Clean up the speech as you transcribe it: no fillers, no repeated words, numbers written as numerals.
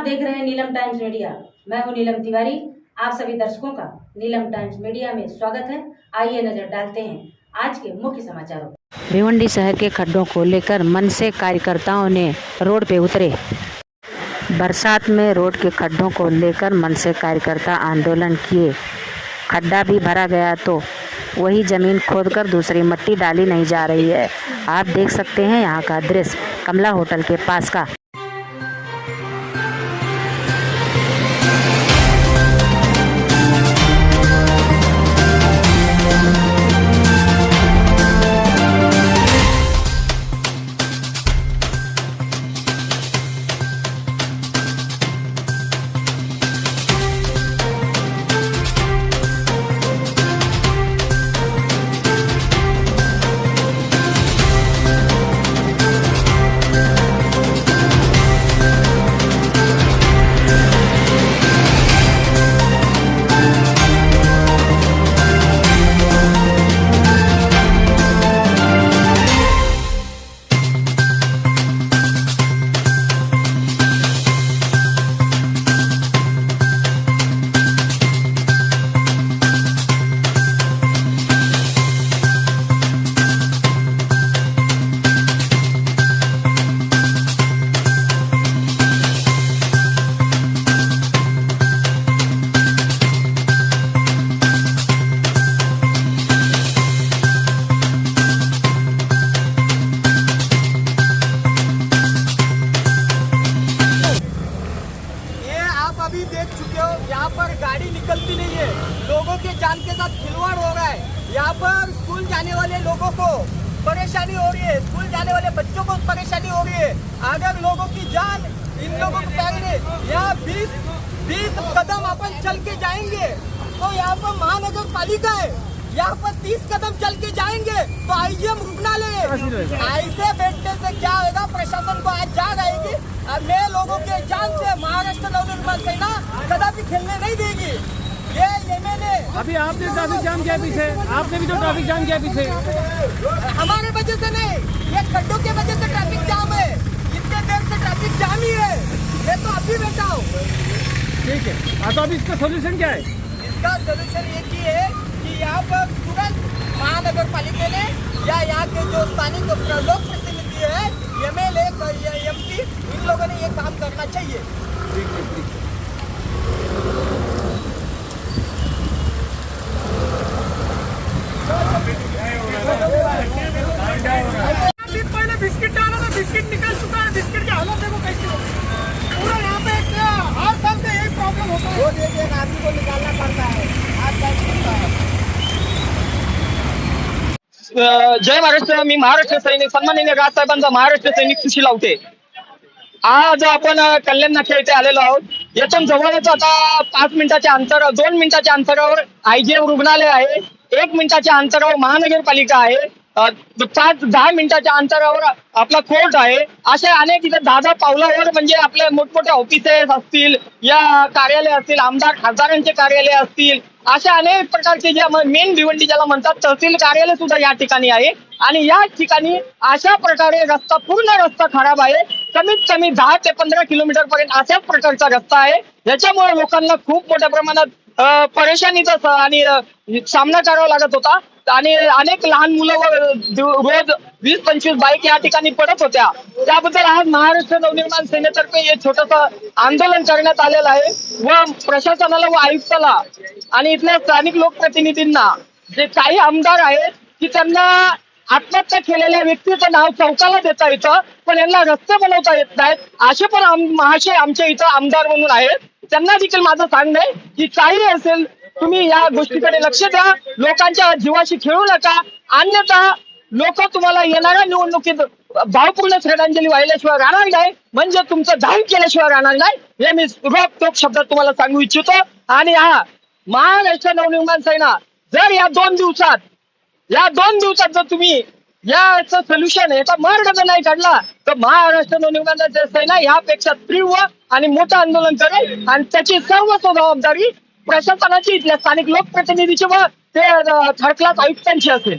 आप देख रहे हैं नीलम टाइम्स मीडिया। मैं हूं नीलम तिवारी। आप सभी दर्शकों का नीलम टाइम्स मीडिया में स्वागत है। आइए नजर डालते हैं आज के मुख्य समाचारों पर। भिवंडी शहर के खड्डों को लेकर मनसे कार्यकर्ताओं ने रोड पे उतरे। बरसात में रोड के खड्डों को लेकर मनसे कार्यकर्ता आंदोलन किए। खड्डा भी भरा गया तो वही जमीन खोदकर दूसरी मट्टी डाली नहीं जा रही है। आप देख सकते हैं यहाँ का दृश्य कमला होटल के पास का। अभी देख चुके हो, यहाँ पर गाड़ी निकलती नहीं है, लोगों के जान के साथ खिलवाड़ हो रहा है। यहाँ पर स्कूल जाने वाले लोगों को परेशानी हो रही है, स्कूल जाने वाले बच्चों को परेशानी हो रही है। अगर लोगों की जान इन लोगों को प्यारे यहाँ 20 कदम अपन चल के जाएंगे तो यहाँ पर महानगर पालिका है, यहाँ पर 30 कदम चल के जाएंगे तो आईजीएम रुग्णालय है। ऐसे बैठने से क्या होगा? प्रशासन को आज जाग आएगी। मैं लोगों के जान से महाराष्ट्र नवनिर्माण सेना कदापि खेलने नहीं देगी। ये एमएलए अभी आपने ट्रैफिक जाम किया पीछे, आपने भी तो ट्रैफिक जाम किया पीछे। हमारे वजह से नहीं, ये खड्डों के वजह से ट्रैफिक जाम है। इतने देर से ट्रैफिक जाम ही है, मैं तो अभी बैठा हूँ। ठीक है, तो अभी इसका सोल्यूशन क्या है? इसका सोल्यूशन एक ही है कि यहाँ पर तुरंत महानगर पालिका ने या यहाँ के जो स्थानीय लोक प्रतिनिधि है, एमएलए एमपी, इन लोगों ने ये काम करना चाहिए। पहले बिस्किट डाला था, बिस्किट निकल चुका है, बिस्किट की हालत देखो कैसी हो। पूरा यहाँ पे क्या हर साल से यही प्रॉब्लम होता है। रोज एक आदमी को निकालना पड़ता है, आज जय महाराष्ट्र। मी महाराष्ट्र सैनिक सन्माननीय राजसाहेबांचा महाराष्ट्र सैनिक सुशील आवटे। आज आपण कल्याण नाक्या इथे आलेलो आहोत। यातून जवळच आता 5 मिनिटाच्या अंतर 2 मिनिटाच्या अंतरावर आयजीएम रुग्णालय आहे, 1 मिनिटाच्या अंतरावर महानगरपालिका आहे, 5-10 मिनिटाच्या अंतरावर आपला कोर्ट आहे। असे अनेक इथे 10 पावलावर म्हणजे आपले मोठमोठे ऑफिसेस असतील या कार्यालय असतील, आमदार खासदारांचे कार्यालय असतील, अशा अनेक प्रकारचे जे मेन भिवंडी ज्याला म्हणतात तहसील कार्यालय सुद्धा या ठिकाणी आहे। आणि या ठिकाणी अशा प्रकारे पूर्ण रस्ता खराब आहे। कमीत कमी 10 ते 15 किलोमीटर पर्यंत अशाच प्रकारचा रस्ता आहे। याच्यामुळे लोकांना खूप मोठ्या प्रमाणात परेशानीचा आणि सामना करावा लागत होता आणि अनेक लहान मुलं रोज 20-25 बाईक या ठिकाणी पडत होत्या। त्याबद्दल आज महाराष्ट्र नवनिर्माण सेनेतर्फे हे छोटंसं आंदोलन करण्यात आलेलं आहे व प्रशासनाला व आयुक्ताला आणि इथल्या स्थानिक लोकप्रतिनिधींना जे काही आमदार आहेत की त्यांना आत्महत्या केलेल्या व्यक्तीचं नाव चौकाला देता येतं पण यांना रस्ते बनवता येत नाहीत, असे पण महाशय आमच्या इथं आमदार म्हणून आहेत। त्यांना देखील माझं सांगणं आहे की काही असेल तुम्ही या गोष्टीकडे लक्ष द्या, लोकांच्या जीवाशी खेळू नका, अन्यथा लोक तुम्हाला येणाऱ्या निवडणुकीत भावपूर्ण श्रद्धांजली वाहिल्याशिवाय राहणार नाही, म्हणजे तुमचं जाहीर केल्याशिवाय राहणार नाही, हे मी रोखठोक शब्दात तुम्हाला सांगू इच्छितो। आणि हा महाराष्ट्र नवनिर्माण सेना जर या 2 दिवसात जर तुम्ही याचं सोल्युशन याचा मार्ग जर नाही काढला तर महाराष्ट्र नवनिर्माण सेना यापेक्षा तीव्र आणि मोठं आंदोलन करेल आणि त्याची सर्व जबाबदारी प्रशासनाची, इथल्या स्थानिक लोकप्रतिनिधीची व ते थर्ड क्लास आयुक्तांची असेल।